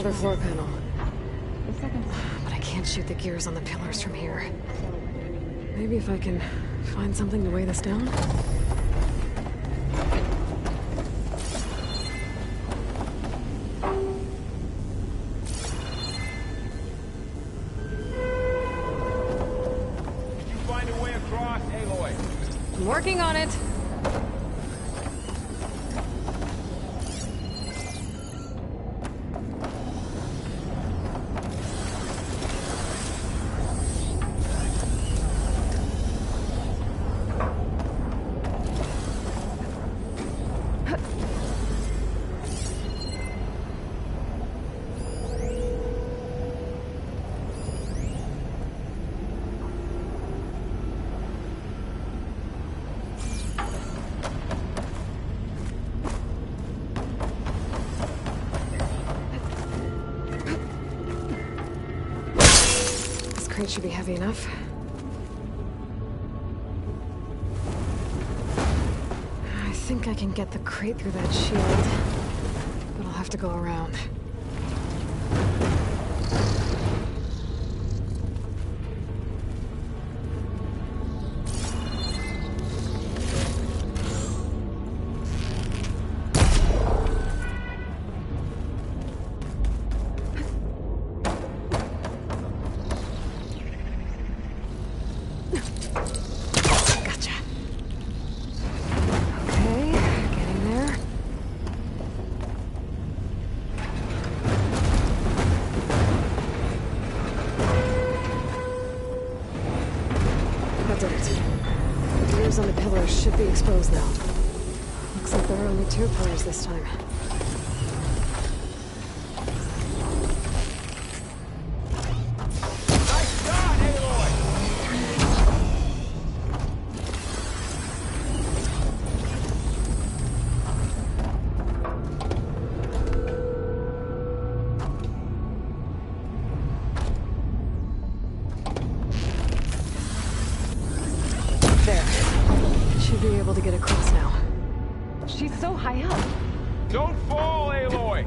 another floor panel. But I can't shoot the gears on the pillars from here. Maybe if I can find something to weigh this down? I'm working on it. Crate should be heavy enough. I think I can get the crate through that shield, but I'll have to go around. On the pillars should be exposed now. Looks like there are only 2 pillars this time. Nice shot, Aloy! Be able to get across now. She's so high up. Don't fall, Aloy!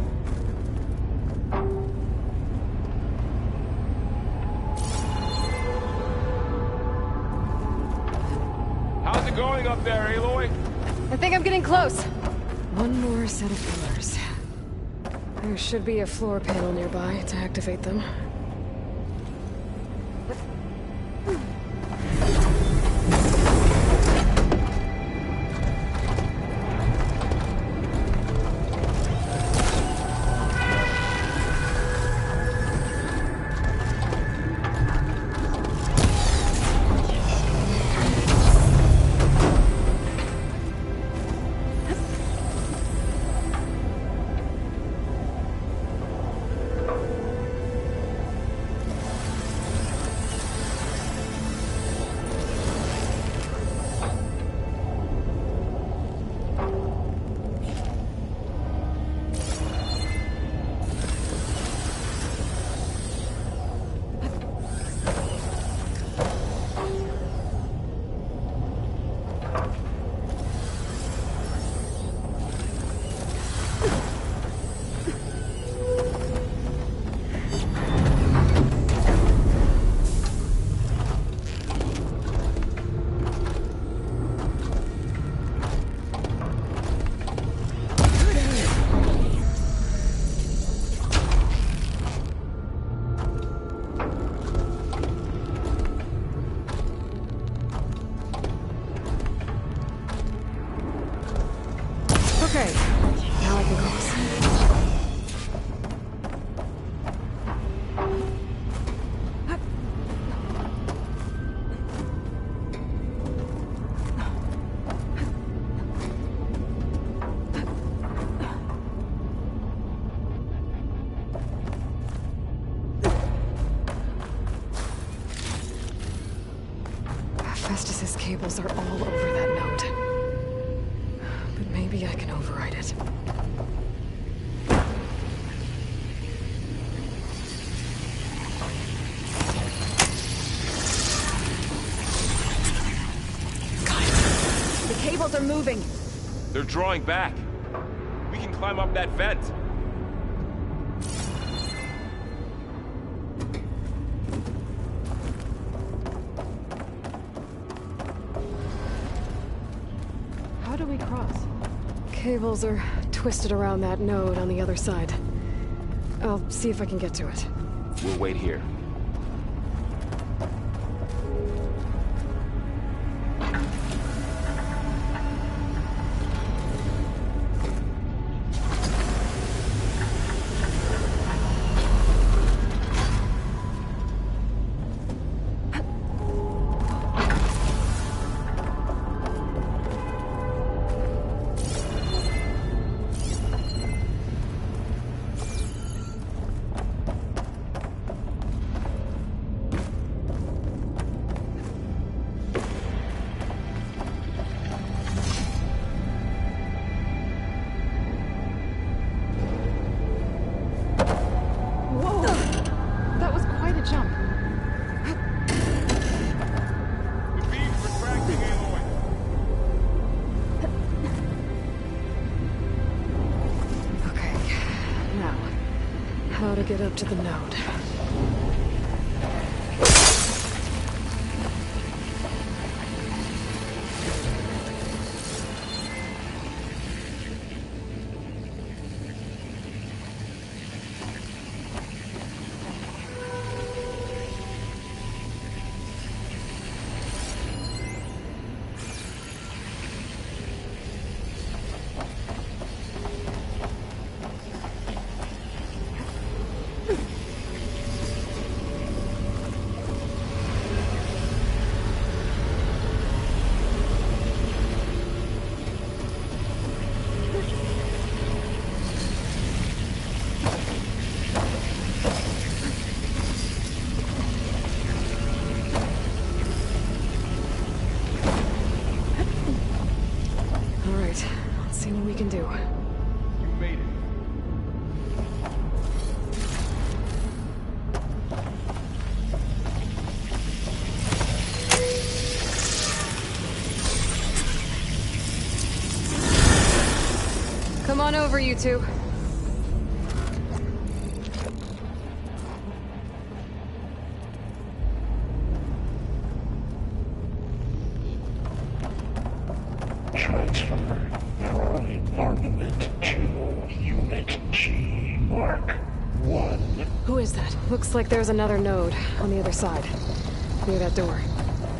How's it going up there, Aloy? I think I'm getting close. One more set of pillars. There should be a floor panel nearby to activate them. Okay, now I can cross. Festus's cables are all over that node. But maybe I can override it. The cables are moving. They're drawing back. We can climb up that vent. cables are twisted around that node on the other side. I'll see if I can get to it. We'll wait here. To get up to the node. Come on over, you two. Transfer prime armament to Unit G, Mark 1. Who is that? Looks like there's another node on the other side, near that door.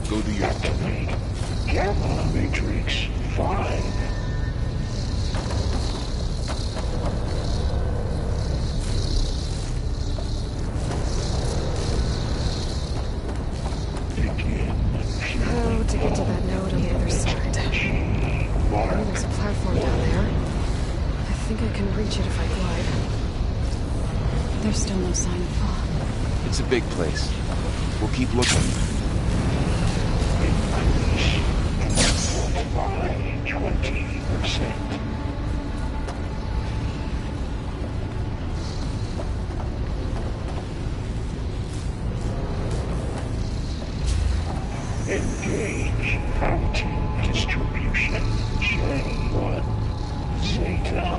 Go do your... Activate Gamma Matrix 5. How to get to that node on the other side? Oh, there's a platform down there. I think I can reach it if I glide. There's still no sign of fog. It's a big place. We'll keep looking. By 20%. Engage routing distribution J1 Zeta.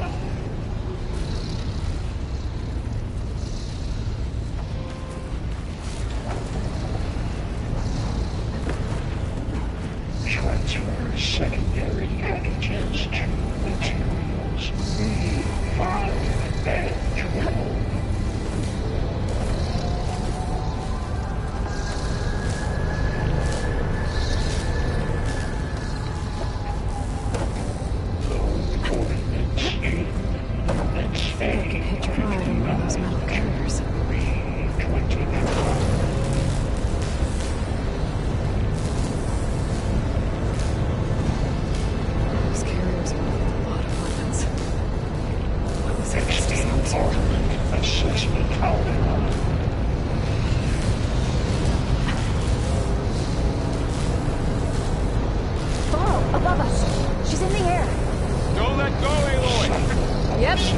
Transfer secondary packages to materials B5 and 12.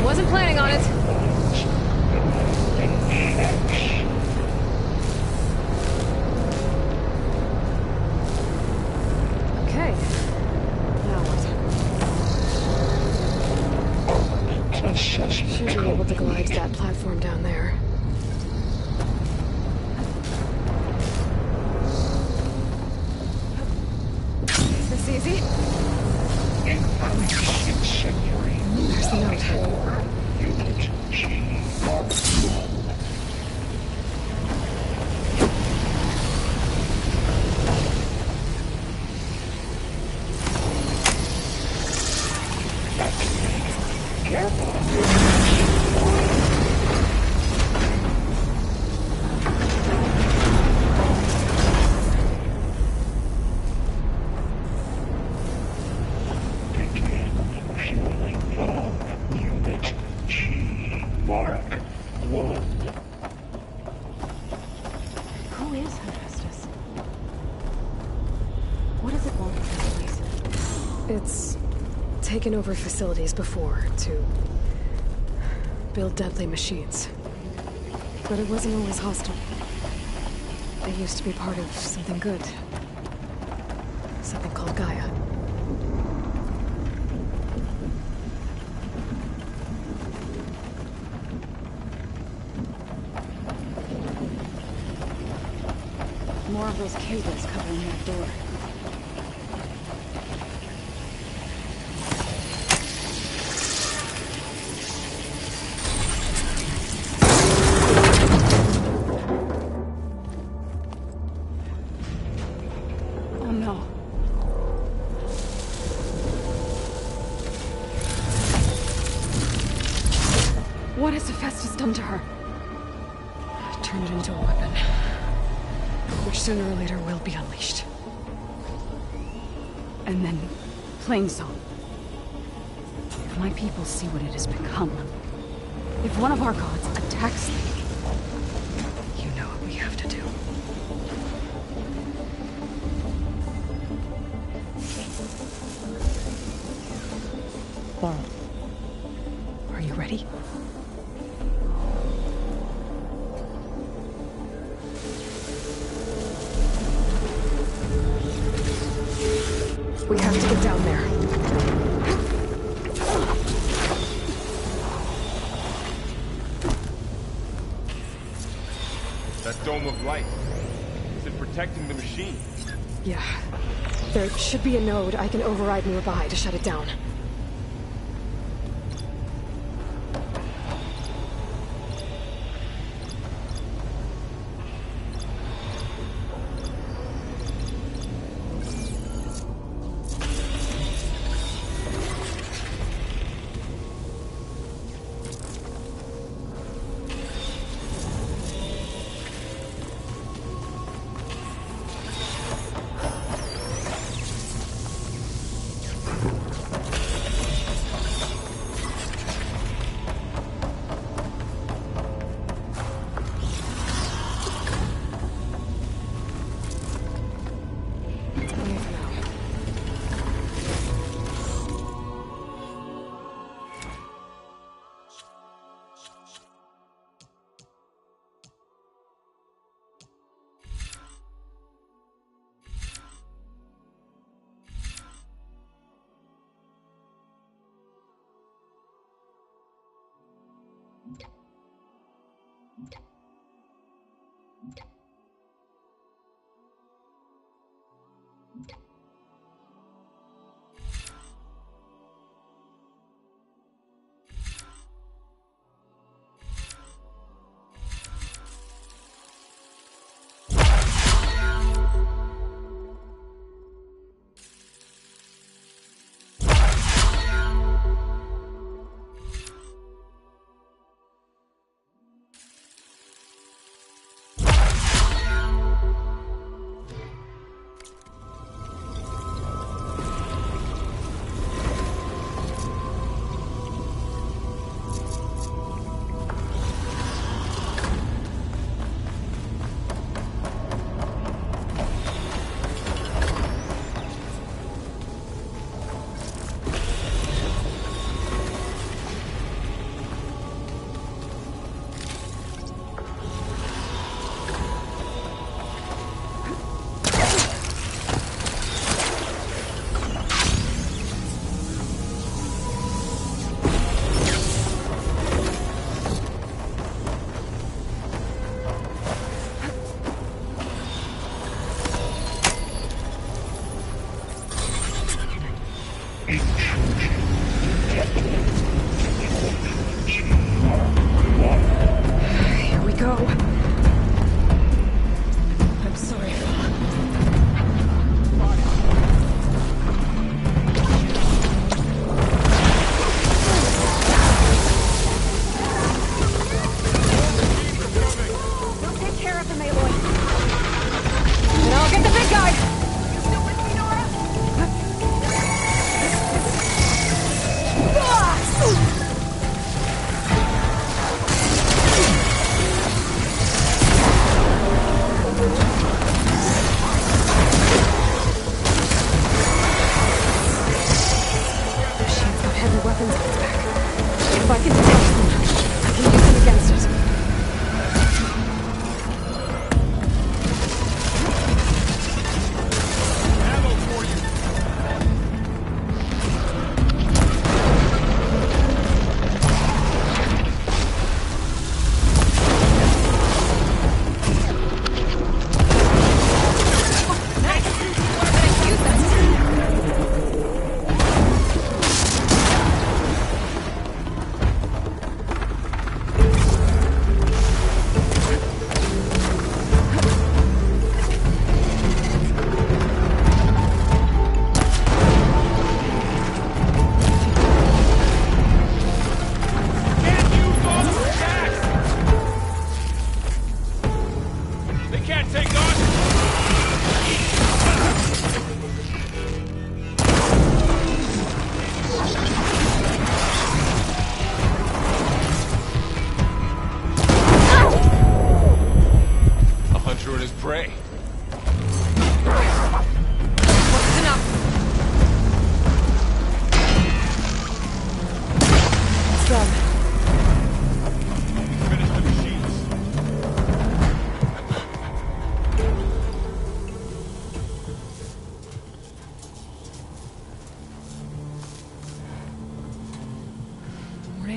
Wasn't planning on it. Okay. Now what? Should be able to glide to that platform down there. Is this easy? Increase incendiary It's taken over facilities before to build deadly machines. But it wasn't always hostile. They used to be part of something good. Something called Gaia. More of those cables covering that door. Oh no. What has Hephaestus done to her? Turned it into a weapon, which sooner or later will be unleashed. And then, Plainsong. If my people see what it has become, if one of our gods attacks them, You know what we have to do. Are you ready? We have to get down there. That dome of light. Is it protecting the machine? Yeah. There should be a node I can override nearby to shut it down.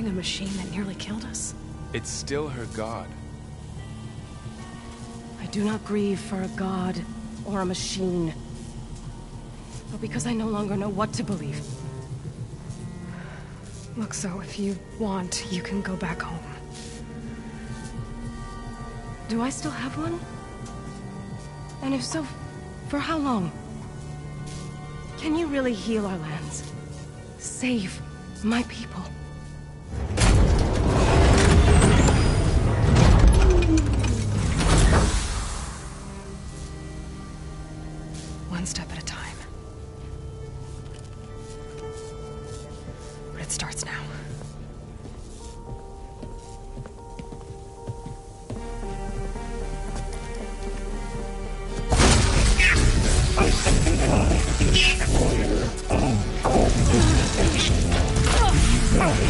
fighting a machine that nearly killed us? It's still her god. I do not grieve for a god or a machine, but because I no longer know what to believe. Look, so if you want, you can go back home. Do I still have one? And if so, for how long? Can you really heal our lands? Save my people? One step at a time. But it starts now.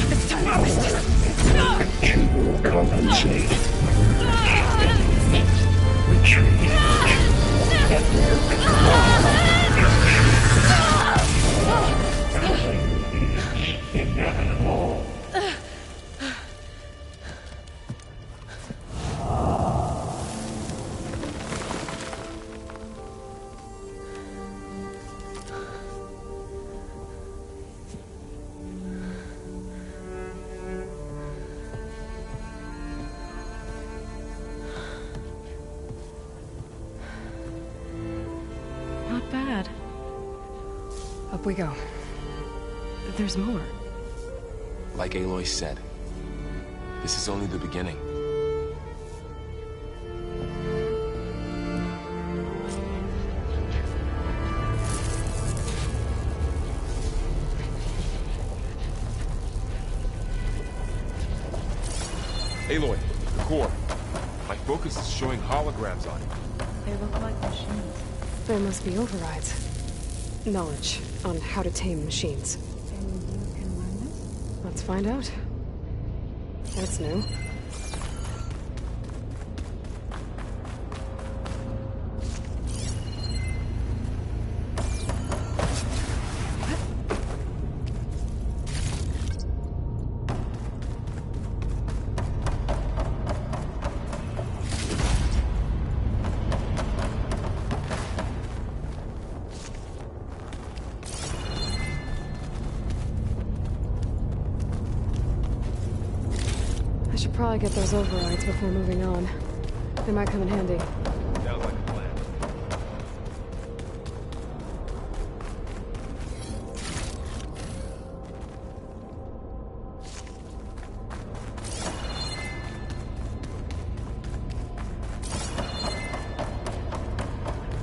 It's time to compensate. Retreat. Not bad. Up we go. But there's more. Like Aloy said, this is only the beginning. Aloy, the core. My focus is showing holograms on it. They look like machines. There must be overrides. Knowledge on how to tame machines. And you can learn this? Let's find out. That's new. I should probably get those overrides before moving on. They might come in handy. Sounds like a plan.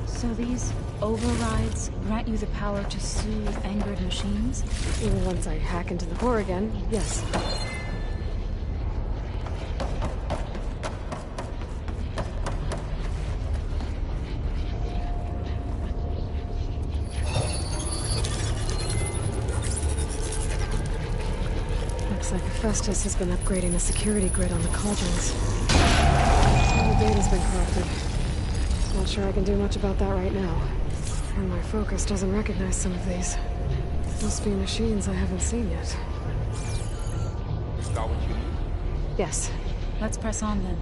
So these overrides grant you the power to soothe angered machines? Even once I hack into the core again, yes. Looks like Festus has been upgrading the security grid on the cauldrons. All the data's been corrupted. Not sure I can do much about that right now. And my focus doesn't recognize some of these. Must be machines I haven't seen yet. Got what you need? Yes. Let's press on then.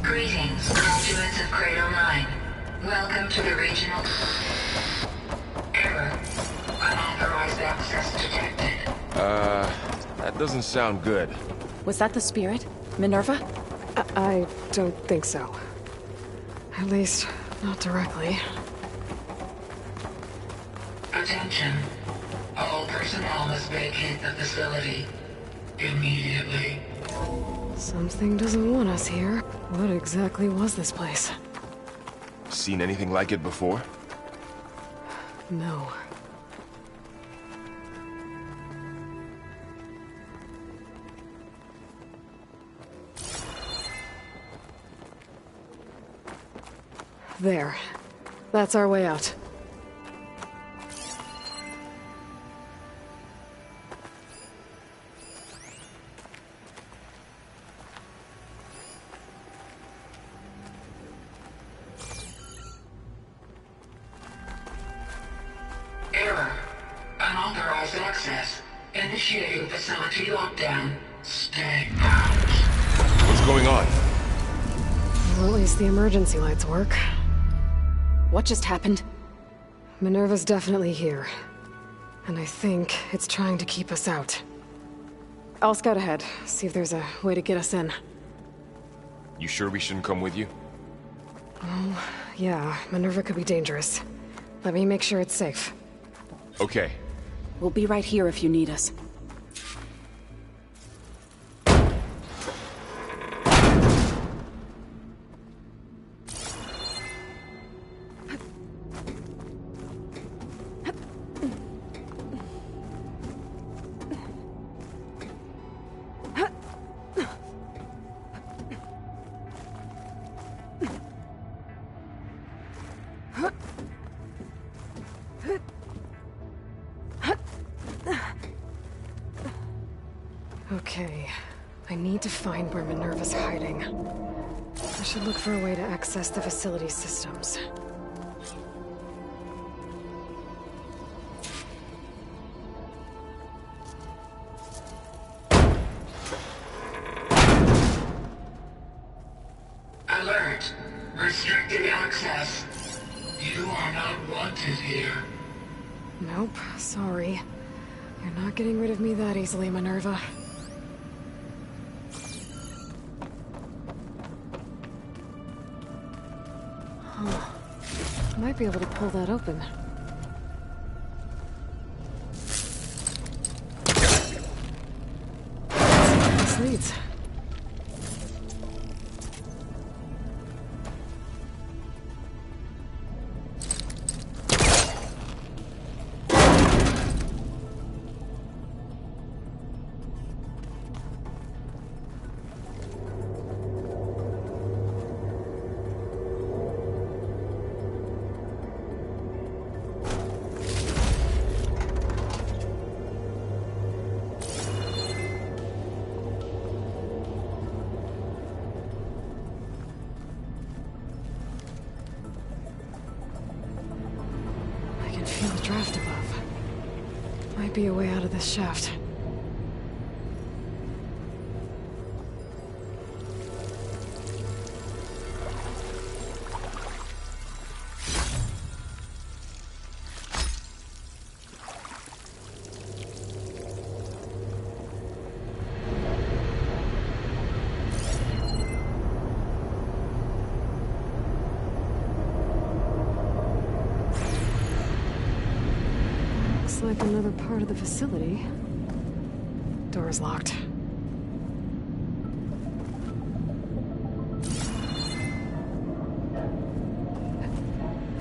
Greetings, conduits of Cradle 9. Welcome to the regional... Error. Unauthorized access detected. That doesn't sound good. Was that the spirit? Minerva? I don't think so. At least, not directly. Attention. All personnel must vacate the facility. Immediately. Something doesn't want us here. What exactly was this place? Seen anything like it before? No. There. That's our way out. Error. Unauthorized access. Initiating facility lockdown. Stay out. What's going on? Well, at least the emergency lights work. What just happened? Minerva's definitely here. And I think it's trying to keep us out. I'll scout ahead, see if there's a way to get us in. You sure we shouldn't come with you? Oh, yeah, Minerva could be dangerous. Let me make sure it's safe. Okay. We'll be right here if you need us. Okay, I need to find where Minerva's hiding. I should look for a way to access the facility systems. Alert. Restricted access. You are not wanted here. Nope, sorry. You're not getting rid of me that easily, Minerva. Huh. Might be able to pull that open. This leads. Feel the draft above. Might be a way out of this shaft. Looks like another part of the facility. Door's locked.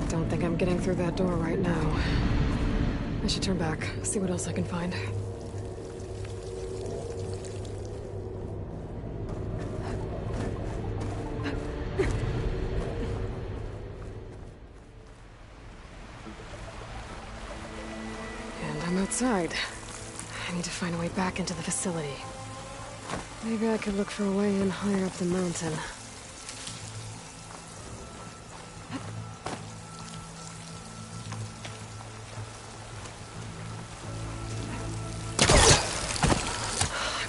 Don't think I'm getting through that door right now. I should turn back, see what else I can find. I'm outside. I need to find a way back into the facility. Maybe I could look for a way in higher up the mountain.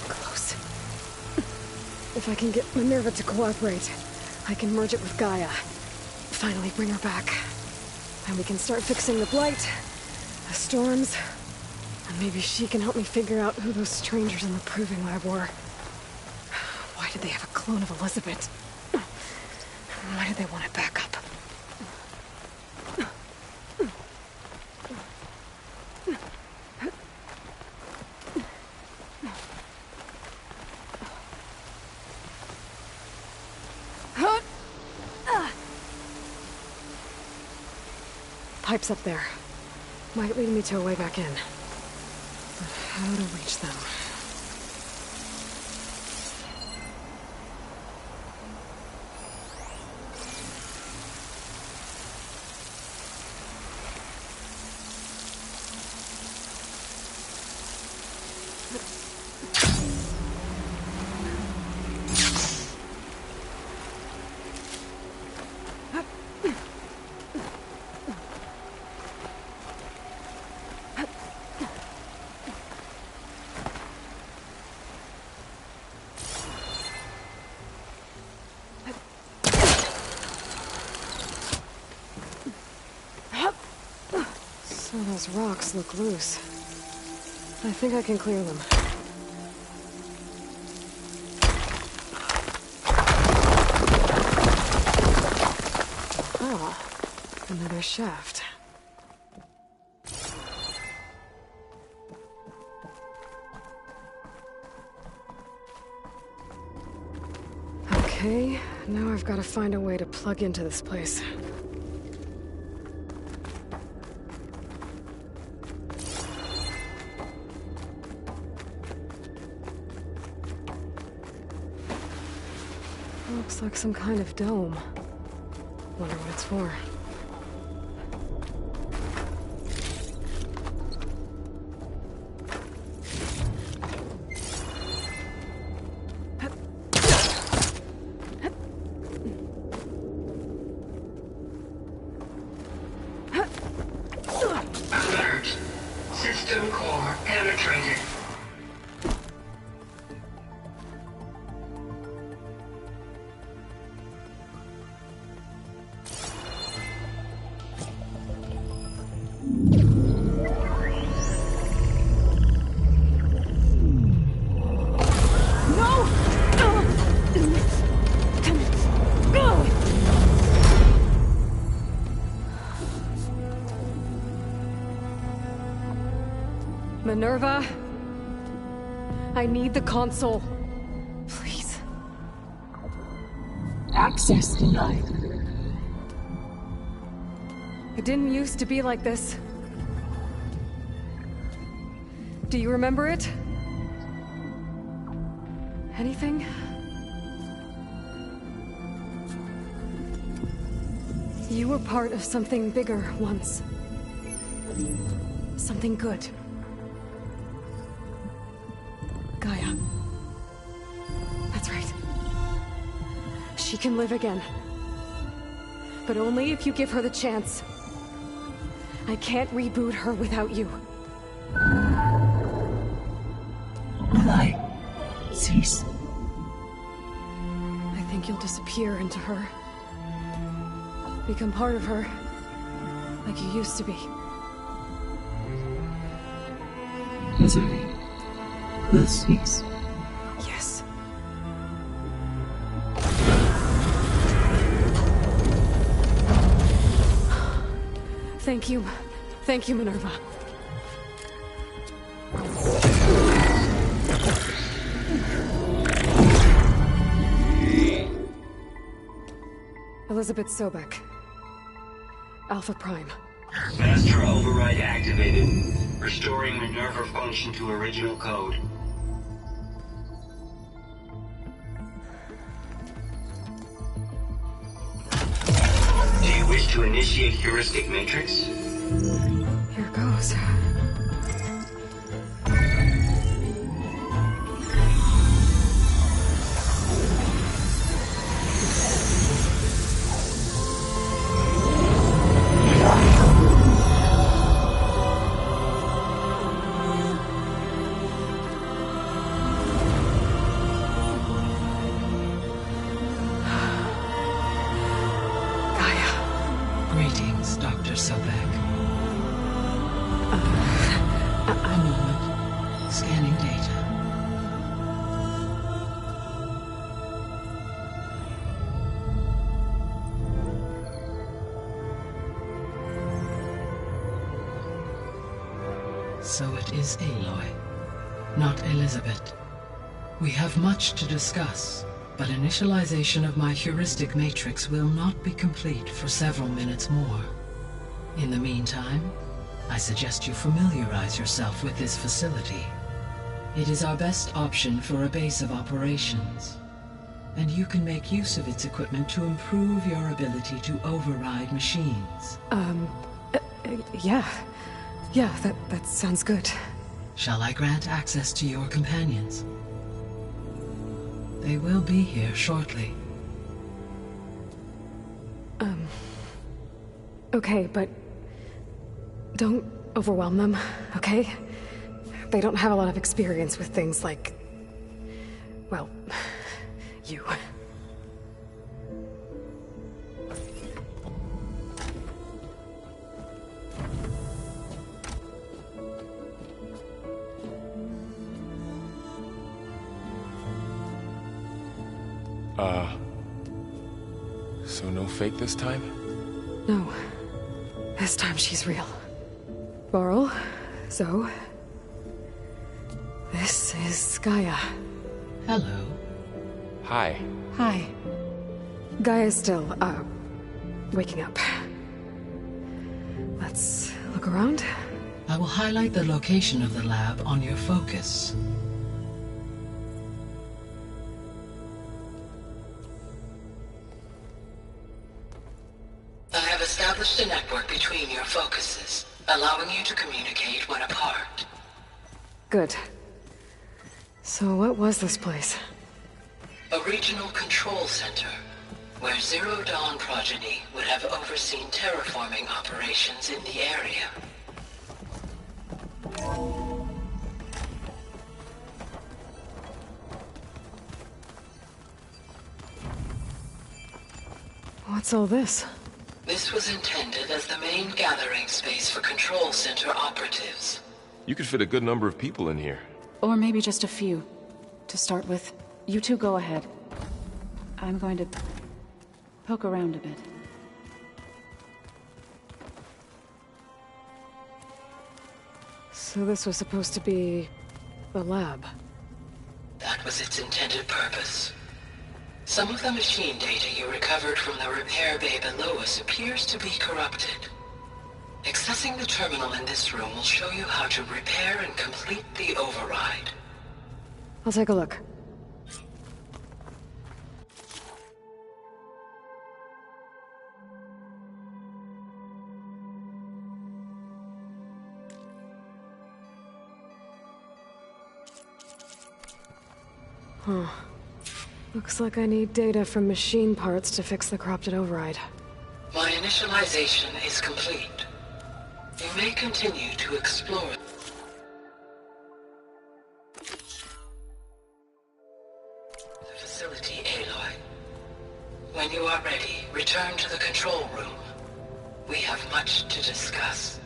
Close. If I can get Minerva to cooperate, I can merge it with Gaia. Finally bring her back. And we can start fixing the blight, the storms, and maybe she can help me figure out who those strangers in the proving lab were. Why did they have a clone of Elizabeth? Why did they want it back up? pipes up there. Might lead me to a way back in. But how to reach them? So those rocks look loose. I think I can clear them. Oh, another shaft. Okay, now I've got to find a way to plug into this place. Looks like some kind of dome. Wonder what it's for. Alert. System core penetrated. Minerva, I need the console. Please. Access denied. It didn't used to be like this. Do you remember it? Anything? You were part of something bigger once. Something good. Gaia. That's right. She can live again. But only if you give her the chance. I can't reboot her without you. Lie. Cease. I think you'll disappear into her. Become part of her. Like you used to be. Misery will cease. Yes. Thank you. Thank you, Minerva. Elizabeth Sobek. Alpha Prime. Master override activated. Restoring Minerva function to original code. Do you wish to initiate heuristic matrix? Here goes. Greetings, Dr. Sobek. A moment. Scanning data. So it is Aloy, not Elizabeth. We have much to discuss, but initialization of my heuristic matrix will not be complete for several minutes more. In the meantime, I suggest you familiarize yourself with this facility. It is our best option for a base of operations, and you can make use of its equipment to improve your ability to override machines. Yeah. Yeah, that sounds good. Shall I grant access to your companions? They will be here shortly. Okay, but don't overwhelm them, okay? They don't have a lot of experience with things like, well, you. So no fake this time? No. This time she's real. Varl, Zoe. This is Gaia. Hello. Hi. Hi. Gaia's still, waking up. Let's look around. I will highlight the location of the lab on your focus. I have established a network between your focuses, allowing you to communicate when apart. Good. So what was this place? A regional control center, where Zero Dawn progeny would have overseen terraforming operations in the area. What's all this? This was intended as the main gathering space for control center operatives. You could fit a good number of people in here. Or maybe just a few. To start with, you two go ahead. I'm going to poke around a bit. So this was supposed to be the lab. That was its intended purpose. Some of the machine data you recovered from the repair bay below us appears to be corrupted. Accessing the terminal in this room will show you how to repair and complete the override. I'll take a look. Huh. Looks like I need data from machine parts to fix the corrupted override. My initialization is complete. You may continue to explore. The facility, Aloy. When you are ready, return to the control room. We have much to discuss.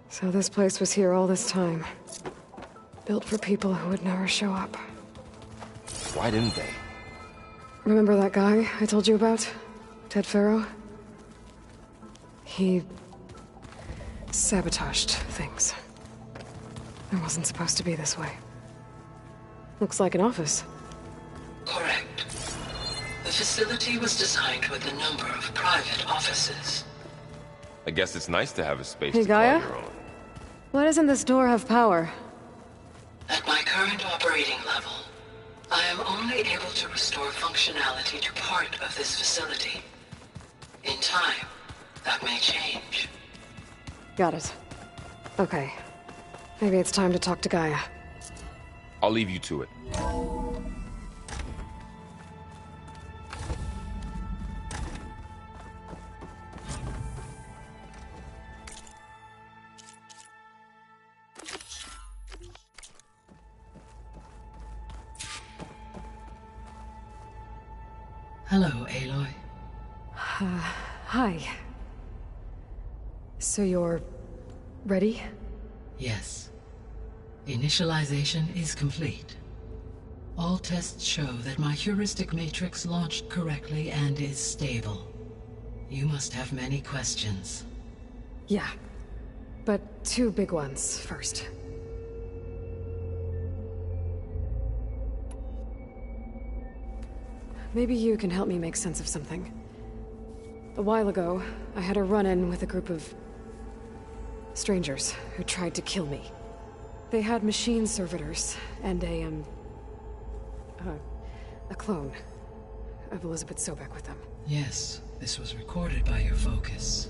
So this place was here all this time. Built for people who would never show up. Why didn't they? Remember that guy I told you about? Ted Farrow? He sabotaged things. It wasn't supposed to be this way. Looks like an office. Correct. The facility was designed with a number of private offices. I guess it's nice to have a space Hey, to call Gaia? your own. Why doesn't this door have power? At my current operating level, I am only able to restore functionality to part of this facility. In time, that may change. Got it. Okay. Maybe it's time to talk to Gaia. I'll leave you to it. Hello, Aloy. Hi. So you're... ready? Yes. Initialization is complete. All tests show that my heuristic matrix launched correctly and is stable. You must have many questions. Yeah. But 2 big ones first. Maybe you can help me make sense of something. A while ago, I had a run-in with a group of... strangers who tried to kill me. They had machine servitors and a clone of Elizabeth Sobek with them. Yes, this was recorded by your focus.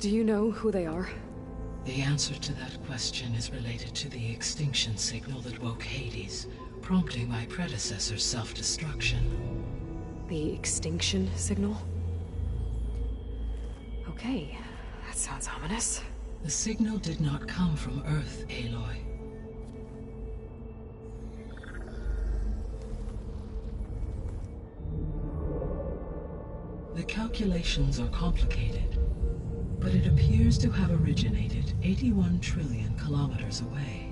Do you know who they are? The answer to that question is related to the extinction signal that woke Hades, prompting my predecessor's self-destruction. The extinction signal? Okay, that sounds ominous. The signal did not come from Earth, Aloy. The calculations are complicated, but it appears to have originated 81 trillion kilometers away.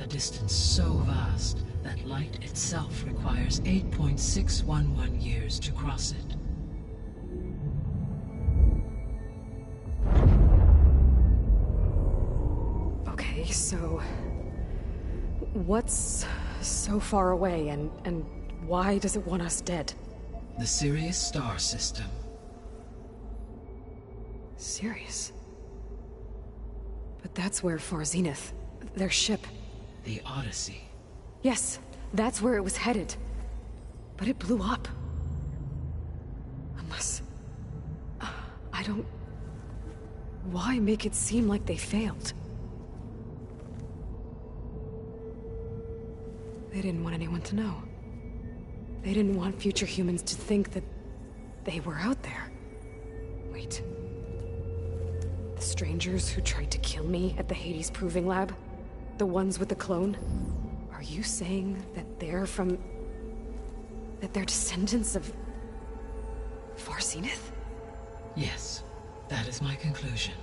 A distance so vast that light itself requires 8.611 years to cross it. Okay, so... what's so far away, and why does it want us dead? The Sirius star system. Sirius? But that's where Far Zenith, their ship... The Odyssey. Yes, that's where it was headed. But it blew up. Unless... I don't... Why make it seem like they failed? They didn't want anyone to know. They didn't want future humans to think that they were out there. Wait. The strangers who tried to kill me at the Hades Proving Lab? The ones with the clone? Are you saying that they're from... that they're descendants of... Far Zenith? Yes, that is my conclusion.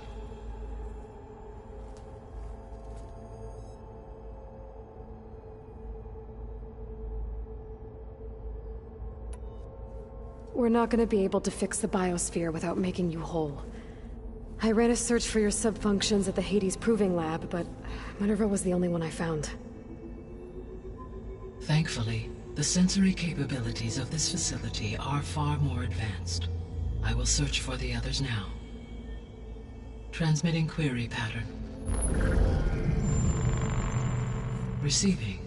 We're not gonna be able to fix the biosphere without making you whole. I ran a search for your subfunctions at the Hades Proving Lab, but Minerva was the only one I found. Thankfully, the sensory capabilities of this facility are far more advanced. I will search for the others now. Transmitting query pattern. Receiving.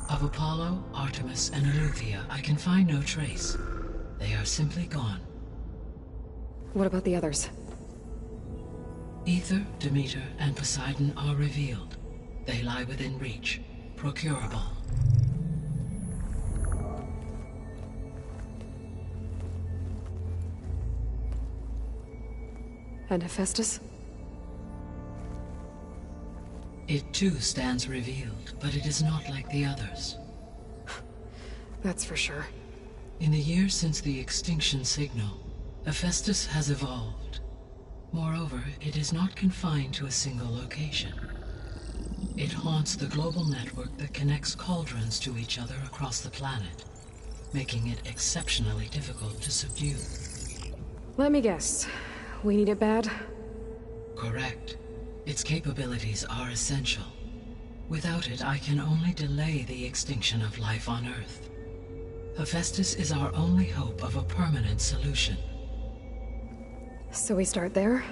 Of Apollo, Artemis, and Eleuthia, I can find no trace. They are simply gone. What about the others? Ether, Demeter, and Poseidon are revealed. They lie within reach, procurable. And Hephaestus? It too stands revealed, but it is not like the others. That's for sure. In the years since the extinction signal, Hephaestus has evolved. Moreover, it is not confined to a single location. It haunts the global network that connects cauldrons to each other across the planet, making it exceptionally difficult to subdue. Let me guess. We need it bad? Correct. Its capabilities are essential. Without it, I can only delay the extinction of life on Earth. Hephaestus is our only hope of a permanent solution. So we start there?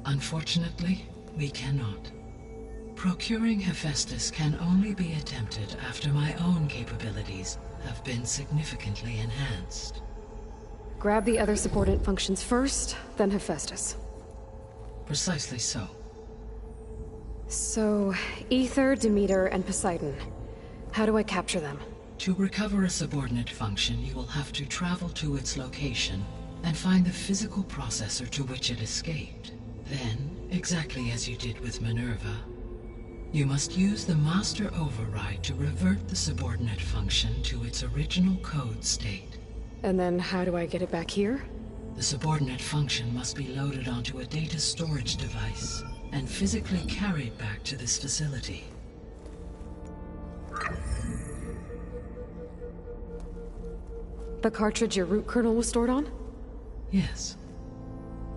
Unfortunately, we cannot. Procuring Hephaestus can only be attempted after my own capabilities have been significantly enhanced. Grab the other subordinate functions first, then Hephaestus. Precisely so. So, Ether, Demeter, and Poseidon. How do I capture them? To recover a subordinate function, you will have to travel to its location and find the physical processor to which it escaped. Then, exactly as you did with Minerva, you must use the master override to revert the subordinate function to its original code state. And then how do I get it back here? The subordinate function must be loaded onto a data storage device and physically carried back to this facility. The cartridge your root kernel was stored on? Yes.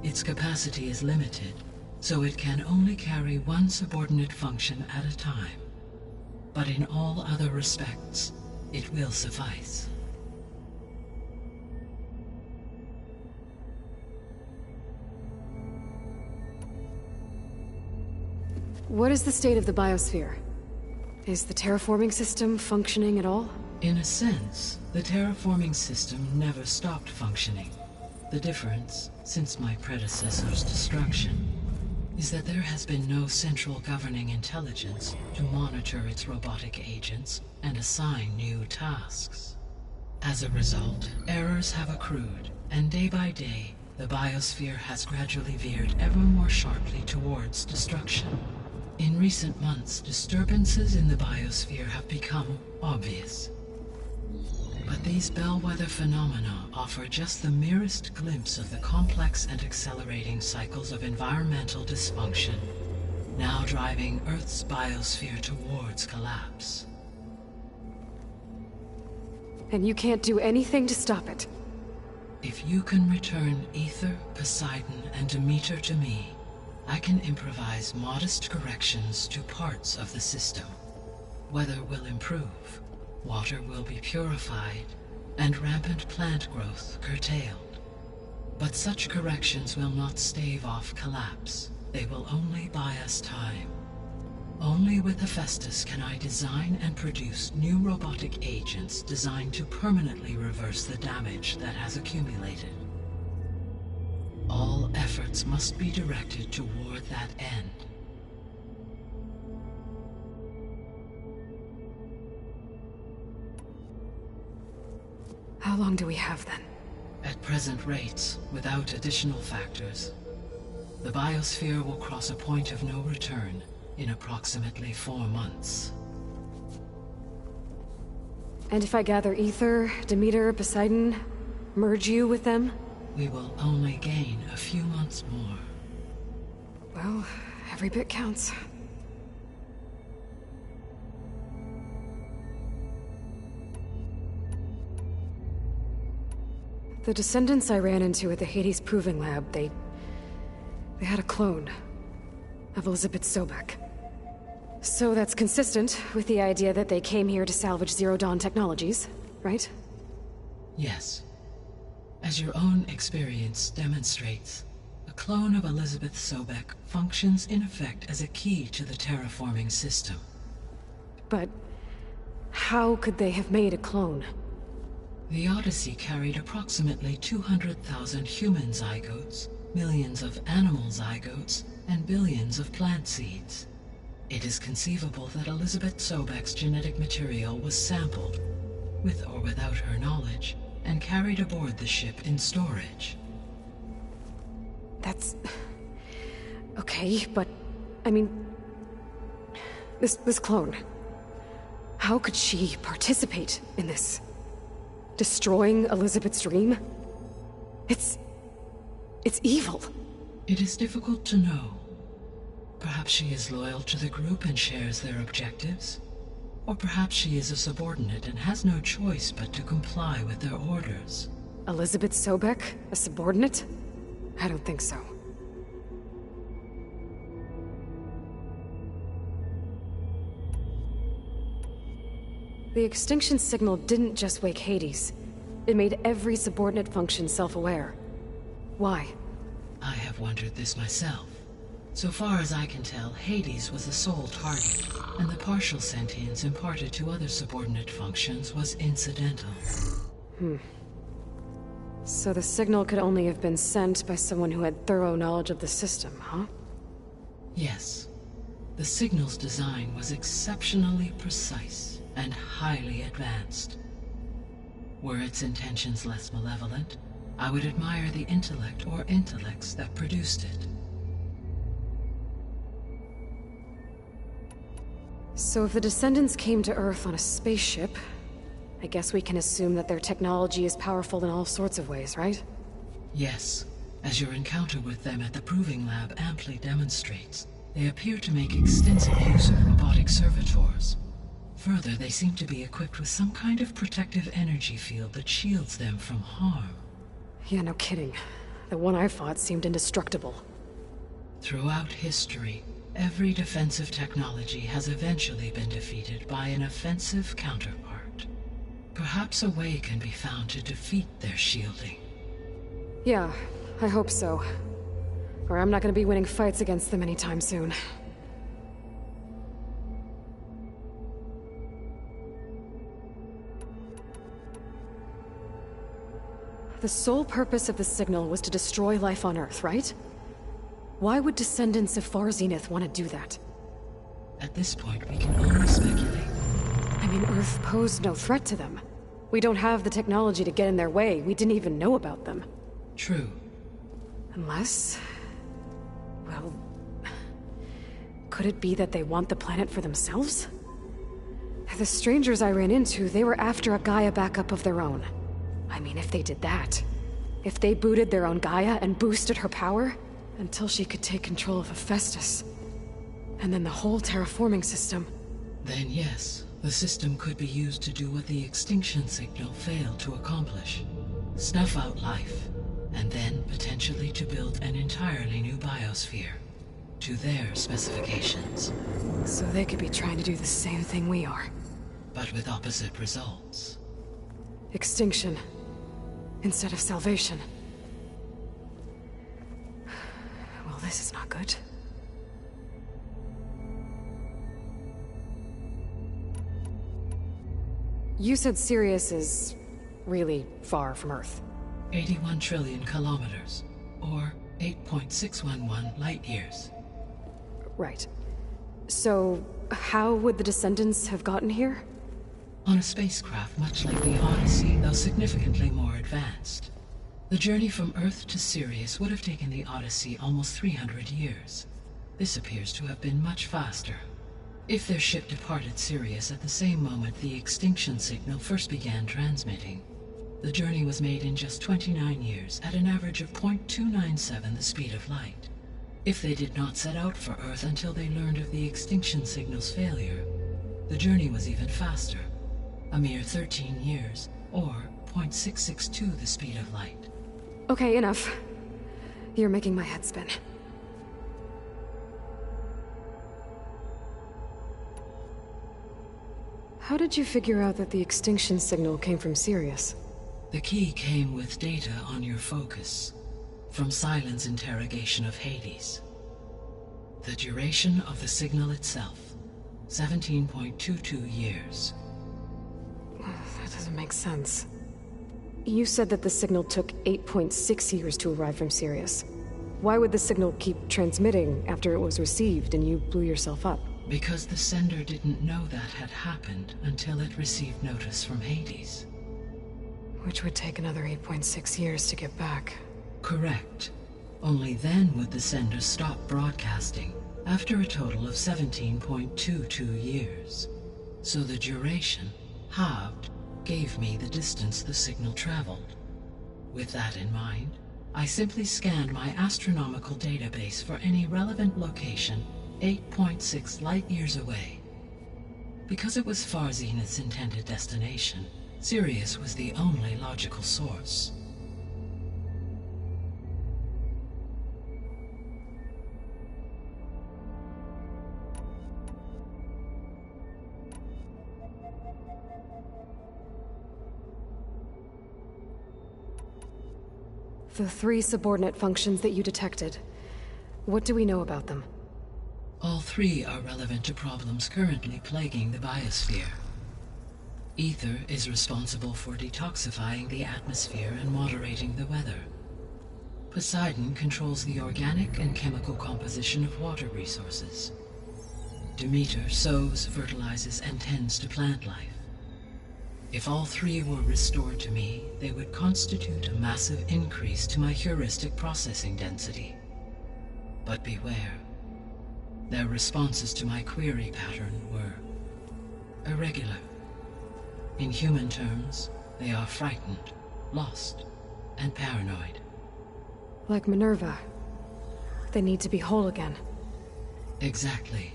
Its capacity is limited, so it can only carry one subordinate function at a time. But in all other respects, it will suffice. What is the state of the biosphere? Is the terraforming system functioning at all? In a sense, the terraforming system never stopped functioning. The difference, since my predecessor's destruction, is that there has been no central governing intelligence to monitor its robotic agents and assign new tasks. As a result, errors have accrued, and day by day, the biosphere has gradually veered ever more sharply towards destruction. In recent months, disturbances in the biosphere have become obvious. But these bellwether phenomena offer just the merest glimpse of the complex and accelerating cycles of environmental dysfunction, now driving Earth's biosphere towards collapse. And you can't do anything to stop it? If you can return Ether, Poseidon, and Demeter to me, I can improvise modest corrections to parts of the system. Weather will improve, water will be purified, and rampant plant growth curtailed. But such corrections will not stave off collapse. They will only buy us time. Only with Hephaestus can I design and produce new robotic agents designed to permanently reverse the damage that has accumulated. All efforts must be directed toward that end. How long do we have then? At present rates, without additional factors, the biosphere will cross a point of no return in approximately 4 months. And if I gather Ether, Demeter, Poseidon, merge you with them? We will only gain a few months more. Well, every bit counts. The descendants I ran into at the Hades Proving Lab, they had a clone of Elizabeth Sobek. So that's consistent with the idea that they came here to salvage Zero Dawn technologies, right? Yes. As your own experience demonstrates, a clone of Elizabeth Sobek functions in effect as a key to the terraforming system. But how could they have made a clone? The Odyssey carried approximately 200,000 human zygotes, millions of animal zygotes, and billions of plant seeds. It is conceivable that Elizabeth Sobek's genetic material was sampled, with or without her knowledge, and carried aboard the ship in storage. That's... okay, but... I mean... This clone... How could she participate in this? Destroying Elizabeth's dream? It's evil. It is difficult to know. Perhaps she is loyal to the group and shares their objectives. Or perhaps she is a subordinate and has no choice but to comply with their orders. Elizabeth Sobek? A subordinate? I don't think so. The extinction signal didn't just wake Hades. It made every subordinate function self-aware. Why? I have wondered this myself. So far as I can tell, Hades was the sole target, and the partial sentience imparted to other subordinate functions was incidental. So the signal could only have been sent by someone who had thorough knowledge of the system, huh? Yes. The signal's design was exceptionally precise and highly advanced. Were its intentions less malevolent, I would admire the intellect or intellects that produced it. So if the Descendants came to Earth on a spaceship, I guess we can assume that their technology is powerful in all sorts of ways, right? Yes, as your encounter with them at the Proving Lab amply demonstrates, they appear to make extensive use of robotic servitors. Further, they seem to be equipped with some kind of protective energy field that shields them from harm. Yeah, no kidding. The one I fought seemed indestructible. Throughout history, every defensive technology has eventually been defeated by an offensive counterpart. Perhaps a way can be found to defeat their shielding. Yeah, I hope so. Or I'm not gonna be winning fights against them anytime soon. The sole purpose of the signal was to destroy life on Earth, right? Why would descendants of Far Zenith want to do that? At this point, we can only speculate. I mean, Earth posed no threat to them. We don't have the technology to get in their way. We didn't even know about them. True. Unless... well... could it be that they want the planet for themselves? The strangers I ran into, they were after a Gaia backup of their own. I mean, if they did that... if they booted their own Gaia and boosted her power... until she could take control of Hephaestus. And then the whole terraforming system... Then yes, the system could be used to do what the extinction signal failed to accomplish. Snuff out life, and then potentially to build an entirely new biosphere. To their specifications. So they could be trying to do the same thing we are. But with opposite results. Extinction. Instead of salvation. Well, this is not good. You said Sirius is... really far from Earth. 81 trillion kilometers, or 8.611 light-years. Right. So, how would the Descendants have gotten here? On a spacecraft much like the Odyssey, though significantly more advanced. The journey from Earth to Sirius would have taken the Odyssey almost 300 years. This appears to have been much faster. If their ship departed Sirius at the same moment the extinction signal first began transmitting, the journey was made in just 29 years at an average of 0.297 the speed of light. If they did not set out for Earth until they learned of the extinction signal's failure, the journey was even faster. A mere 13 years, or 0.662 the speed of light. Okay, enough. You're making my head spin. How did you figure out that the extinction signal came from Sirius? The key came with data on your focus, from Silent's interrogation of Hades. The duration of the signal itself, 17.22 years. That doesn't make sense. You said that the signal took 8.6 years to arrive from Sirius. Why would the signal keep transmitting after it was received and you blew yourself up? Because the sender didn't know that had happened until it received notice from Hades. Which would take another 8.6 years to get back. Correct. Only then would the sender stop broadcasting, after a total of 17.22 years. So the duration, halved, gave me the distance the signal traveled. With that in mind, I simply scanned my astronomical database for any relevant location 8.6 light-years away. Because it was Far Zenith's intended destination, Sirius was the only logical source. The 3 subordinate functions that you detected. What do we know about them? All 3 are relevant to problems currently plaguing the biosphere. Ether is responsible for detoxifying the atmosphere and moderating the weather. Poseidon controls the organic and chemical composition of water resources. Demeter sows, fertilizes, and tends to plant life. If all three were restored to me, they would constitute a massive increase to my heuristic processing density. But beware. Their responses to my query pattern were irregular. In human terms, they are frightened, lost, and paranoid. Like Minerva. They need to be whole again. Exactly.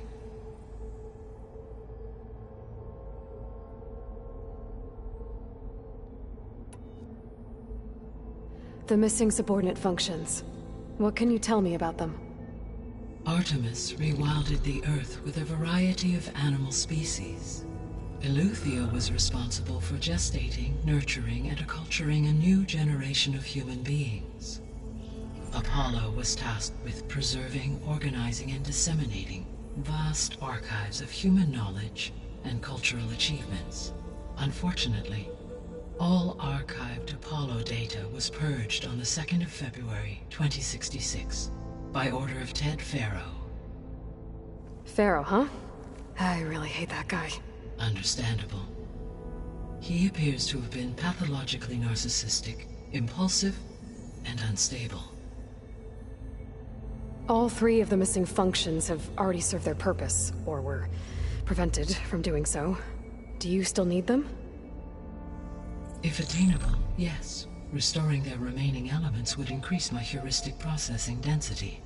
The missing subordinate functions. What can you tell me about them? Artemis rewilded the Earth with a variety of animal species. Eleuthia was responsible for gestating, nurturing, and acculturating a new generation of human beings. Apollo was tasked with preserving, organizing, and disseminating vast archives of human knowledge and cultural achievements. Unfortunately, all archived Apollo data was purged on the 2nd of February, 2066, by order of Ted Faro. Pharaoh, huh? I really hate that guy. Understandable. He appears to have been pathologically narcissistic, impulsive, and unstable. All three of the missing functions have already served their purpose, or were prevented from doing so. Do you still need them? If attainable, yes. Restoring their remaining elements would increase my heuristic processing density.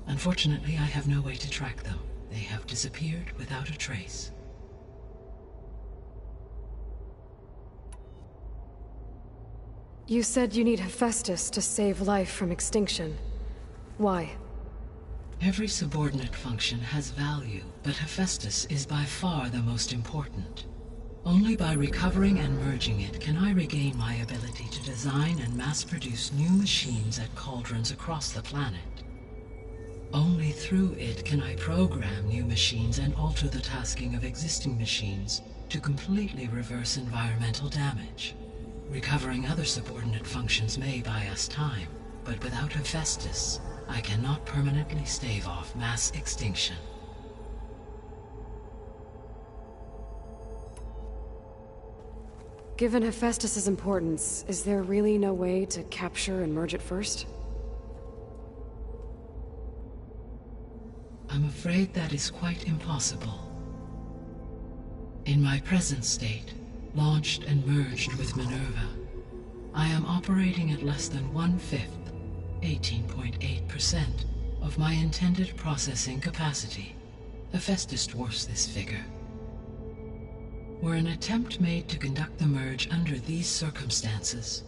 Unfortunately, I have no way to track them. They have disappeared without a trace. You said you need Hephaestus to save life from extinction. Why? Every subordinate function has value, but Hephaestus is by far the most important. Only by recovering and merging it can I regain my ability to design and mass-produce new machines at cauldrons across the planet. Only through it can I program new machines and alter the tasking of existing machines to completely reverse environmental damage. Recovering other subordinate functions may buy us time, but without Hephaestus, I cannot permanently stave off mass extinction. Given Hephaestus's importance, is there really no way to capture and merge it first? I'm afraid that is quite impossible. In my present state, launched and merged with Minerva, I am operating at less than 1/5, 18.8%, of my intended processing capacity. Hephaestus dwarfs this figure. Were an attempt made to conduct the merge under these circumstances,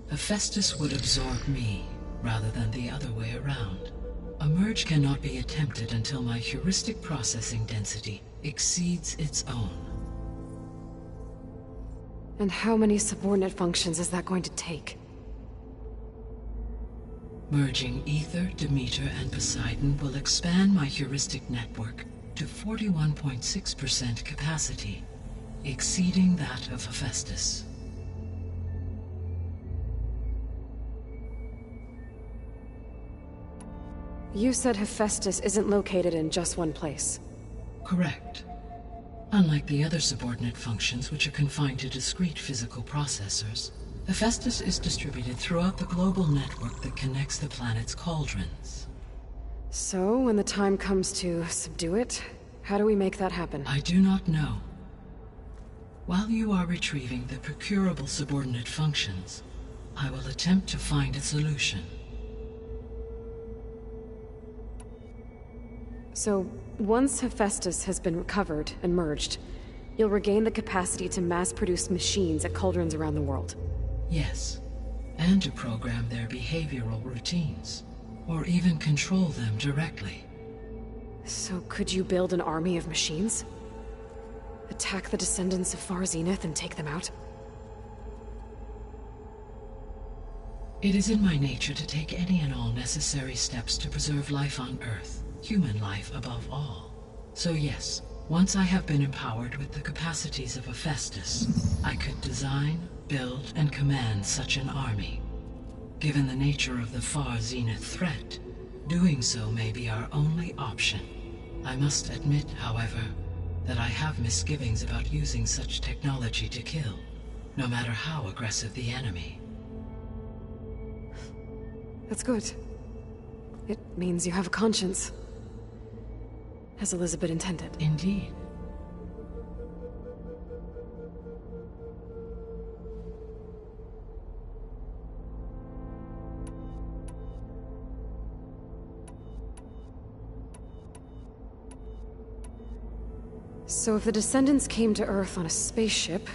Hephaestus would absorb me, rather than the other way around. A merge cannot be attempted until my heuristic processing density exceeds its own. And how many subordinate functions is that going to take? Merging Ether, Demeter, and Poseidon will expand my heuristic network to 41.6% capacity, exceeding that of Hephaestus. You said Hephaestus isn't located in just one place. Correct. Unlike the other subordinate functions, which are confined to discrete physical processors, Hephaestus is distributed throughout the global network that connects the planet's cauldrons. So, when the time comes to subdue it, how do we make that happen? I do not know. While you are retrieving the procurable subordinate functions, I will attempt to find a solution. So, once Hephaestus has been recovered and merged, you'll regain the capacity to mass-produce machines at cauldrons around the world. Yes, and to program their behavioral routines, or even control them directly. So could you build an army of machines? Attack the descendants of Far Zenith and take them out? It is in my nature to take any and all necessary steps to preserve life on Earth, human life above all. So yes, once I have been empowered with the capacities of Hephaestus, I could design, build, and command such an army. Given the nature of the Far Zenith threat, doing so may be our only option. I must admit, however, that I have misgivings about using such technology to kill, no matter how aggressive the enemy. That's good. It means you have a conscience. As Elizabeth intended. Indeed. So if the descendants came to Earth on a spaceship,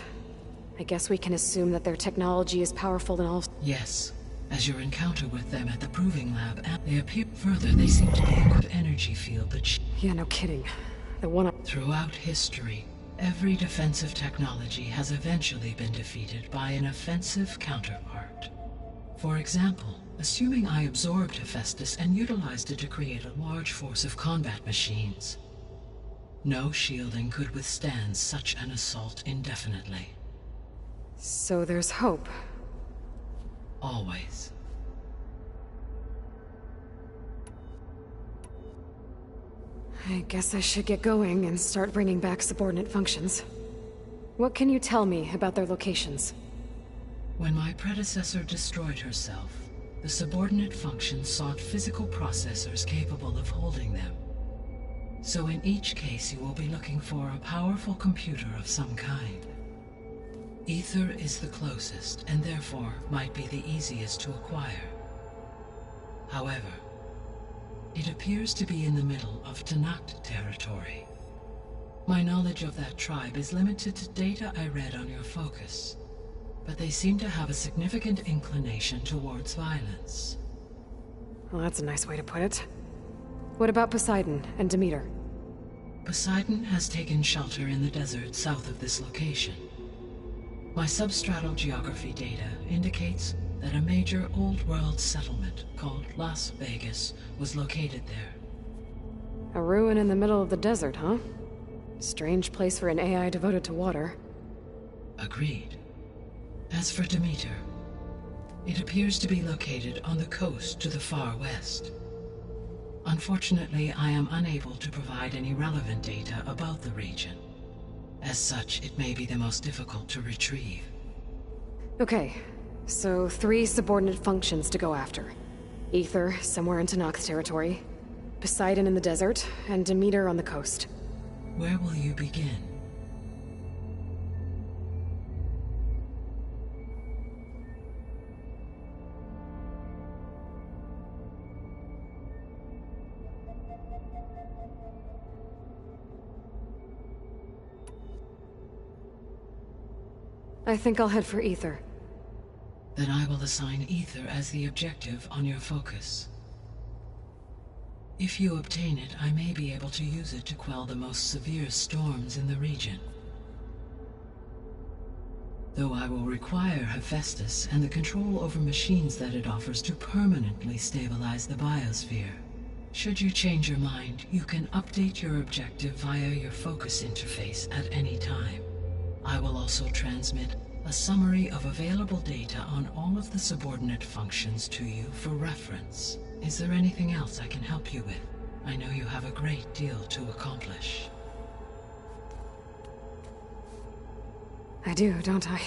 I guess we can assume that their technology is powerful in all... Yes. As your encounter with them at the proving lab, they appear further, they seem to be a good energy field that... Yeah, no kidding. The one Throughout history, every defensive technology has eventually been defeated by an offensive counterpart. For example, assuming I absorbed Hephaestus and utilized it to create a large force of combat machines. No shielding could withstand such an assault indefinitely. So there's hope. Always. I guess I should get going and start bringing back subordinate functions. What can you tell me about their locations? When my predecessor destroyed herself, the subordinate functions sought physical processors capable of holding them. So in each case you will be looking for a powerful computer of some kind. Ether is the closest, and therefore might be the easiest to acquire. However, it appears to be in the middle of Tanakh territory. My knowledge of that tribe is limited to data I read on your focus, but they seem to have a significant inclination towards violence. Well, that's a nice way to put it. What about Poseidon and Demeter? Poseidon has taken shelter in the desert south of this location. My substratal geography data indicates that a major old-world settlement called Las Vegas was located there. A ruin in the middle of the desert, huh? Strange place for an AI devoted to water. Agreed. As for Demeter, it appears to be located on the coast to the far west. Unfortunately, I am unable to provide any relevant data about the region. As such, it may be the most difficult to retrieve. Okay, so 3 subordinate functions to go after. Ether, somewhere in Tanakh territory. Poseidon in the desert, and Demeter on the coast. Where will you begin? I think I'll head for Ether. Then I will assign Ether as the objective on your focus. If you obtain it, I may be able to use it to quell the most severe storms in the region. Though I will require Hephaestus and the control over machines that it offers to permanently stabilize the biosphere. Should you change your mind, you can update your objective via your focus interface at any time. I will also transmit a summary of available data on all of the subordinate functions to you for reference. Is there anything else I can help you with? I know you have a great deal to accomplish. I do, don't I?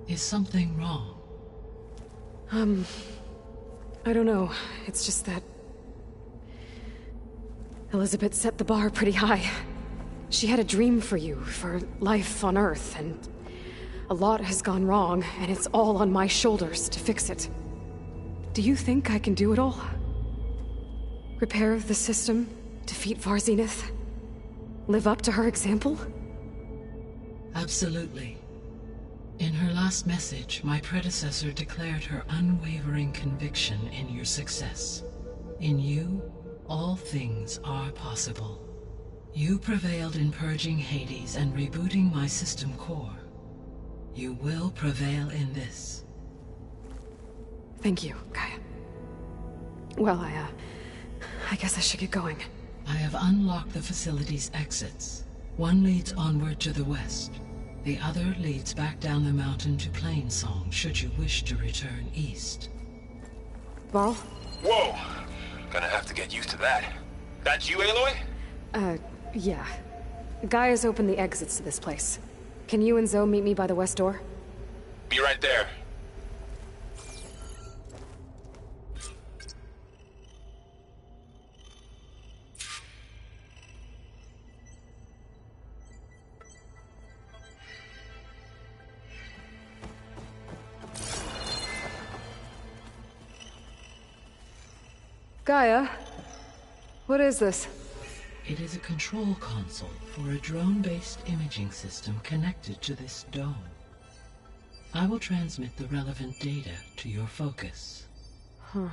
Is something wrong? I don't know. It's just that... Elizabeth set the bar pretty high. She had a dream for you, for life on Earth, and a lot has gone wrong, and it's all on my shoulders to fix it. Do you think I can do it all? Repair the system, defeat Varzenith, live up to her example? Absolutely. In her last message, my predecessor declared her unwavering conviction in your success. In you, all things are possible. You prevailed in purging Hades and rebooting my system core. You will prevail in this. Thank you, Gaia. Well, I guess I should get going. I have unlocked the facility's exits. One leads onward to the west. The other leads back down the mountain to Plainsong, should you wish to return east. Varl, Whoa! Gonna have to get used to that. That's you, Aloy? Yeah. Gaia's opened the exits to this place. Can you and Zoe meet me by the west door? Be right there. Gaia? What is this? It is a control console for a drone-based imaging system connected to this dome. I will transmit the relevant data to your focus. Huh.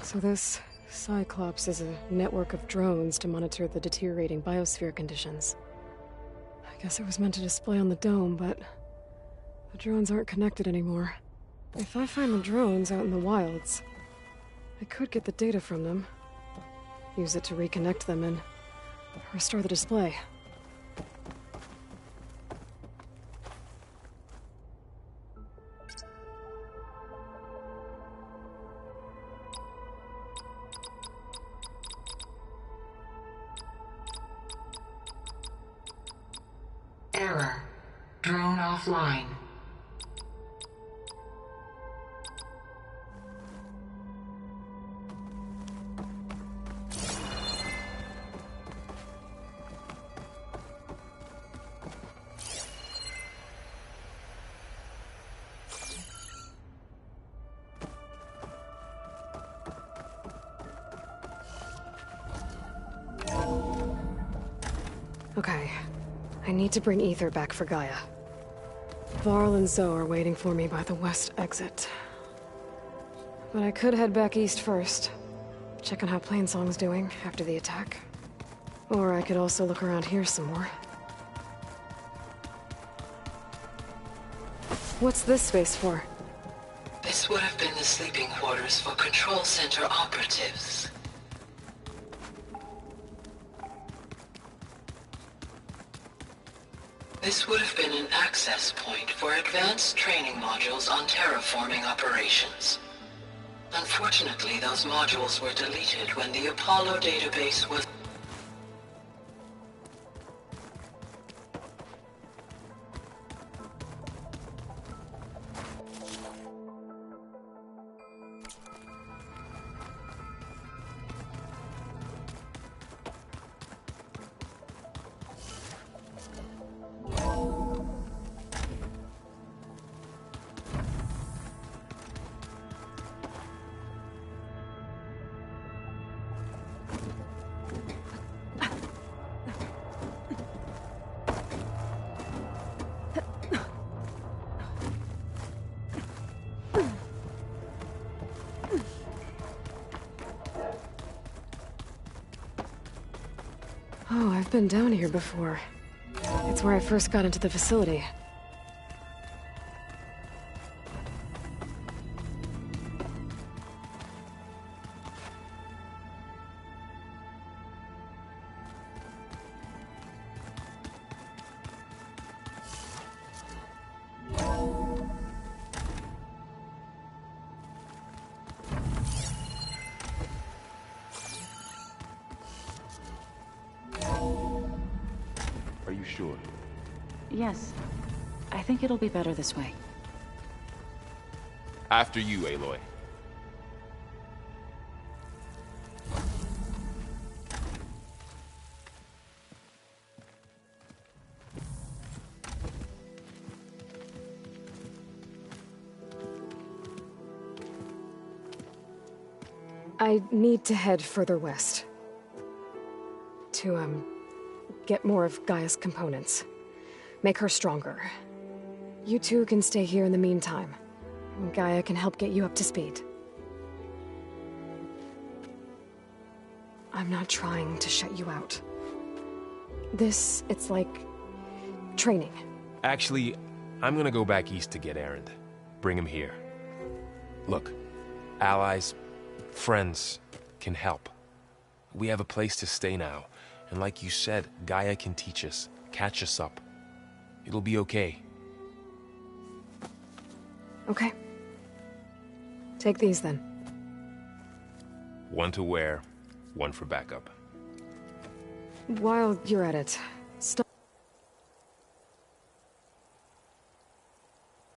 So this Cyclops is a network of drones to monitor the deteriorating biosphere conditions. I guess it was meant to display on the dome, but the drones aren't connected anymore. If I find the drones out in the wilds, I could get the data from them, use it to reconnect them and restore the display. Error. Drone offline. Okay. I need to bring Ether back for Gaia. Varl and Zoe are waiting for me by the west exit. But I could head back east first. Check on how Plainsong's doing after the attack. Or I could also look around here some more. What's this space for? This would have been the sleeping quarters for Control Center operatives. This would have been an access point for advanced training modules on terraforming operations. Unfortunately, those modules were deleted when the Apollo database was... Oh, I've been down here before. It's where I first got into the facility. Are you sure? Yes. I think it'll be better this way. After you, Aloy. I need to head further west. To, get more of Gaia's components. Make her stronger. You two can stay here in the meantime. Gaia can help get you up to speed. I'm not trying to shut you out. It's like... training. Actually, I'm gonna go back east to get Erend. Bring him here. Look, allies, friends can help. We have a place to stay now. And like you said, Gaia can teach us, catch us up. It'll be okay. Okay. Take these then. One to wear, one for backup. While you're at it,